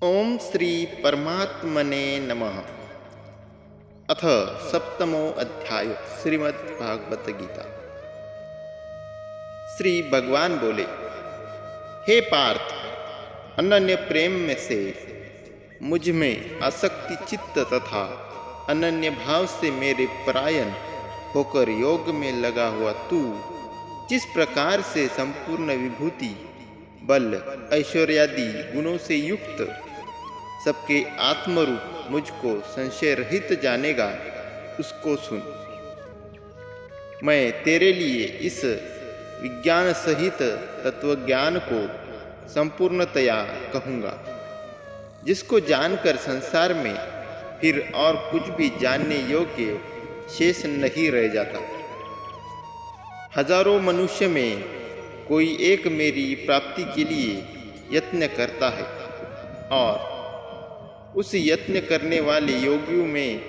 ओम श्री परमात्मने नमः। अथ सप्तमो अध्याय श्रीमद् भागवत गीता। श्री भगवान बोले, हे पार्थ, अनन्य प्रेम में से मुझ में आसक्ति चित्त तथा अनन्य भाव से मेरे परायण होकर योग में लगा हुआ तू जिस प्रकार से संपूर्ण विभूति बल ऐश्वर्यादि गुणों से युक्त सबके आत्मरूप मुझको संशय रहित जानेगा, उसको सुन। मैं तेरे लिए इस विज्ञान सहित तत्वज्ञान को संपूर्णतया कहूँगा, जिसको जानकर संसार में फिर और कुछ भी जानने योग्य शेष नहीं रह जाता। हजारों मनुष्य में कोई एक मेरी प्राप्ति के लिए यत्न करता है, और उस यत्न करने वाले योगियों में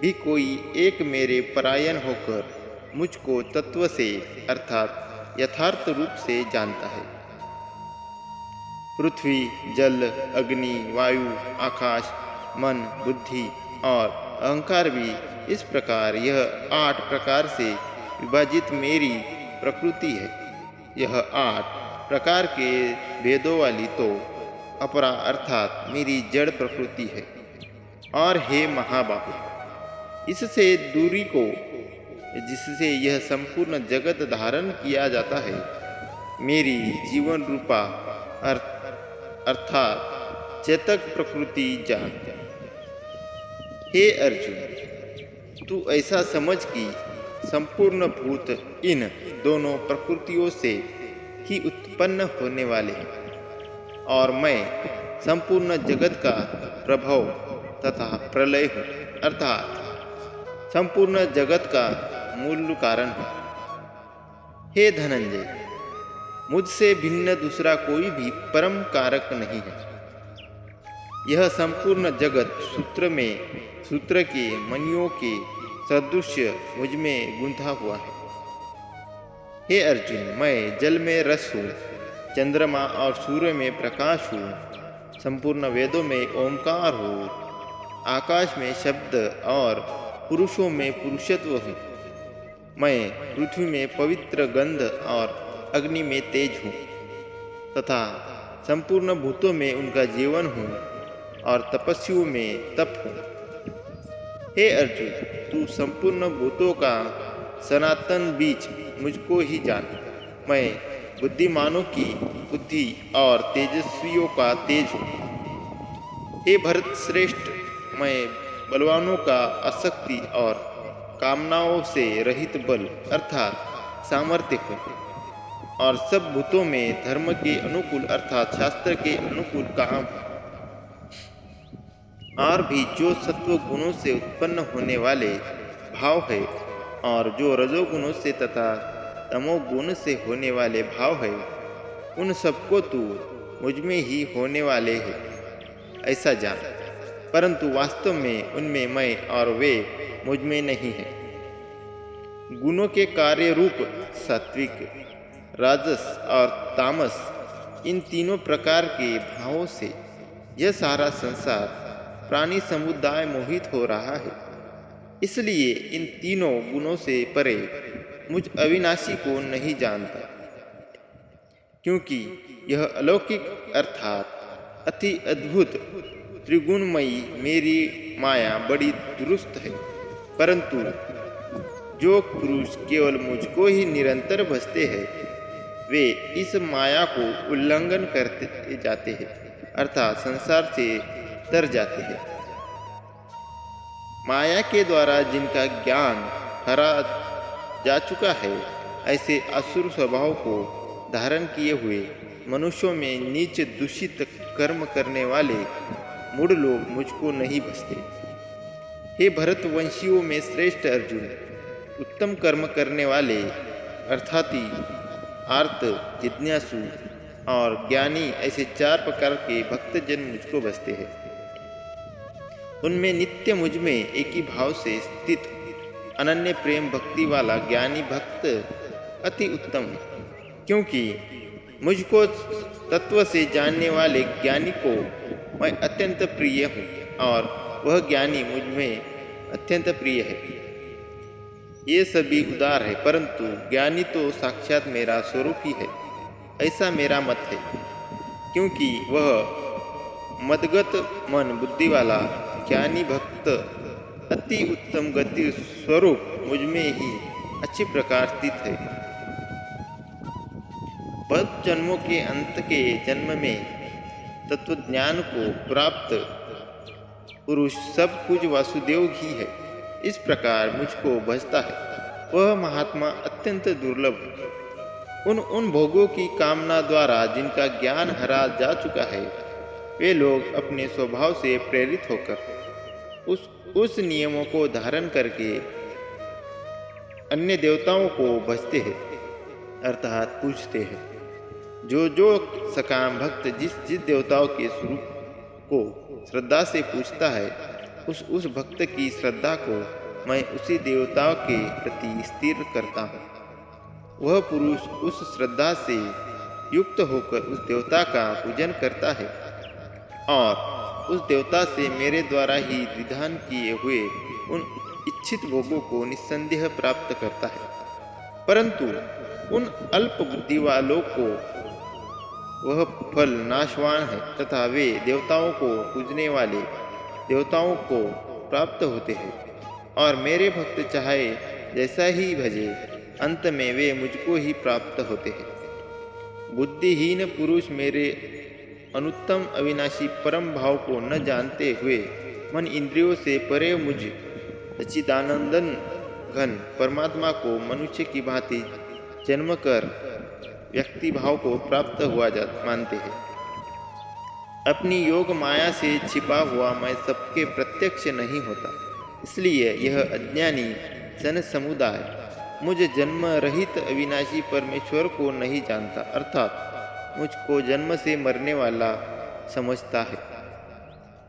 भी कोई एक मेरे परायण होकर मुझको तत्व से अर्थात यथार्थ रूप से जानता है। पृथ्वी, जल, अग्नि, वायु, आकाश, मन, बुद्धि और अहंकार भी इस प्रकार यह 8 प्रकार से विभाजित मेरी प्रकृति है। यह 8 प्रकार के भेदों वाली तो अपरा अर्थात मेरी जड़ प्रकृति है। और हे महाबाहु, इससे दूरी को जिससे यह संपूर्ण जगत धारण किया जाता है, मेरी जीवन रूपा अर्थात चेतक प्रकृति जान। हे अर्जुन, तू ऐसा समझ कि संपूर्ण भूत इन दोनों प्रकृतियों से ही उत्पन्न होने वाले हैं, और मैं संपूर्ण जगत का प्रभव तथा प्रलय हूँ, अर्थात संपूर्ण जगत का मूल कारण हूँ। हे धनंजय, मुझसे भिन्न दूसरा कोई भी परम कारक नहीं है। यह संपूर्ण जगत सूत्र के मणियों के सदृश मुझ में गुंथा हुआ है। हे अर्जुन, मैं जल में रस हूँ, चंद्रमा और सूर्य में प्रकाश हूँ, संपूर्ण वेदों में ओंकार हूँ, आकाश में शब्द और पुरुषों में पुरुषत्व हूँ। मैं पृथ्वी में पवित्र गंध और अग्नि में तेज हूँ, तथा संपूर्ण भूतों में उनका जीवन हूँ, और तपस्वियों में तप हूँ। हे अर्जुन, तू संपूर्ण भूतों का सनातन बीज मुझको ही जान। मैं बुद्धिमानों की बुद्धि और तेजस्वियों का तेज हूँ। हे भरत श्रेष्ठ, मैं बलवानों का आसक्ति और कामनाओं से रहित बल अर्थात सामर्थ्य हूँ, और सब भूतों में धर्म के अनुकूल अर्थात शास्त्र के अनुकूल काम हूँ। और भी जो सत्व गुणों से उत्पन्न होने वाले भाव है, और जो रजोगुणों से तथा तमोगुण से होने वाले भाव है, उन सबको तू मुझ में ही होने वाले है ऐसा जान। परंतु वास्तव में उनमें मैं और वे मुझ में नहीं है। गुणों के कार्य रूप सात्विक, राजस और तामस, इन तीनों प्रकार के भावों से यह सारा संसार प्राणी समुदाय मोहित हो रहा है। इसलिए इन तीनों गुणों से परे मुझ अविनाशी को नहीं जानता, क्योंकि यह अलौकिक अर्थात अति अद्भुत त्रिगुणमयी मेरी माया बड़ी दुरुस्त है। परंतु जो पुरुष केवल मुझको ही निरंतर भजते हैं, वे इस माया को उल्लंघन करते जाते हैं, अर्थात संसार से तर जाते हैं। माया के द्वारा जिनका ज्ञान हरा जा चुका है, ऐसे असुर स्वभाव को धारण किए हुए मनुष्यों में नीच दूषित कर्म करने वाले मूढ़ लोग मुझको नहीं भजते। हे भरतवंशियों में श्रेष्ठ अर्जुन, उत्तम कर्म करने वाले अर्थात आर्त, जिज्ञासु और ज्ञानी, ऐसे 4 प्रकार के भक्तजन मुझको भजते हैं। उनमें नित्य मुझ में एक ही भाव से स्थित अनन्य प्रेम भक्ति वाला ज्ञानी भक्त अति उत्तम है, क्योंकि मुझको तत्व से जानने वाले ज्ञानी को मैं अत्यंत प्रिय हूँ और वह ज्ञानी मुझ में अत्यंत प्रिय है। ये सभी उदार है, परंतु ज्ञानी तो साक्षात मेरा स्वरूप ही है, ऐसा मेरा मत है। क्योंकि वह मदगत मन बुद्धि वाला ज्ञानी भक्त अति उत्तम गति स्वरूप मुझ में ही अच्छी प्रकार स्थित है। बहुत जन्मों के अंत के जन्म में तत्वज्ञान को प्राप्त पुरुष सब कुछ वासुदेव ही है, इस प्रकार मुझको भजता है। वह महात्मा अत्यंत दुर्लभ है। उन भोगों की कामना द्वारा जिनका ज्ञान हरा जा चुका है, वे लोग अपने स्वभाव से प्रेरित होकर उस नियमों को धारण करके अन्य देवताओं को भजते हैं, अर्थात पूजते हैं। जो सकाम भक्त जिस देवताओं के स्वरूप को श्रद्धा से पूछता है, उस भक्त की श्रद्धा को मैं उसी देवताओं के प्रति स्थिर करता हूँ। वह पुरुष उस श्रद्धा से युक्त होकर उस देवता का पूजन करता है और उस देवता से मेरे द्वारा ही विधान किए हुए उन इच्छित भोगों को निस्संदेह प्राप्त करता है। परंतु उन अल्प बुद्धि वालों को वह फल नाशवान है तथा वे देवताओं को पूजने वाले देवताओं को प्राप्त होते हैं और मेरे भक्त चाहे जैसा ही भजे, अंत में वे मुझको ही प्राप्त होते हैं। बुद्धिहीन पुरुष मेरे अनुत्तम अविनाशी परम भाव को न जानते हुए मन इंद्रियों से परे मुझ सच्चिदानंदन घन परमात्मा को मनुष्य की भांति जन्म कर व्यक्ति भाव को प्राप्त हुआ मानते हैं। अपनी योग माया से छिपा हुआ मैं सबके प्रत्यक्ष नहीं होता, इसलिए यह अज्ञानी जन समुदाय मुझ जन्म रहित अविनाशी परमेश्वर को नहीं जानता, अर्थात मुझको जन्म से मरने वाला समझता है।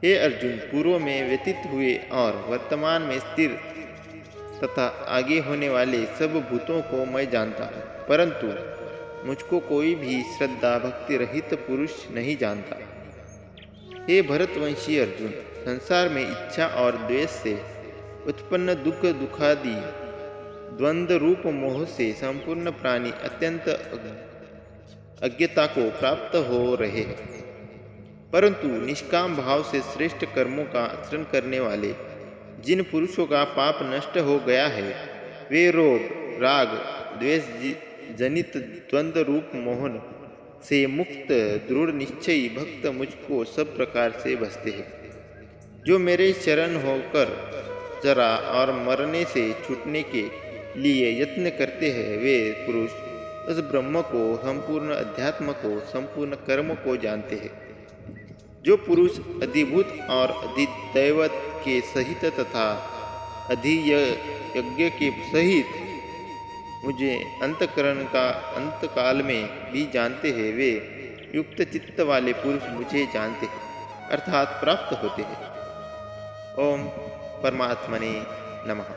हे अर्जुन, पूर्व में व्यतीत हुए और वर्तमान में स्थिर तथा आगे होने वाले सब भूतों को मैं जानता हूँ, परंतु मुझको कोई भी श्रद्धा भक्ति रहित पुरुष नहीं जानता। हे भरतवंशी अर्जुन, संसार में इच्छा और द्वेष से उत्पन्न दुखादि द्वंद्व रूप मोह से संपूर्ण प्राणी अत्यंत अज्ञता को प्राप्त हो रहे हैं, परंतु निष्काम भाव से श्रेष्ठ कर्मों का आचरण करने वाले जिन पुरुषों का पाप नष्ट हो गया है, वे रोग राग द्वेष जनित द्वंद्व रूप मोहन से मुक्त दृढ़ निश्चयी भक्त मुझको सब प्रकार से भजते हैं। जो मेरे शरण होकर जरा और मरने से छूटने के लिए यत्न करते हैं, वे पुरुष उस ब्रह्म को, संपूर्ण अध्यात्म को, संपूर्ण कर्म को जानते हैं। जो पुरुष अधिभूत और अधिदैवत के सहित तथा अधियज्ञ के सहित मुझे अंतकरण का अंतकाल में भी जानते हैं, वे युक्त चित्त वाले पुरुष मुझे जानते हैं, अर्थात प्राप्त होते हैं। ओम परमात्मने नमः।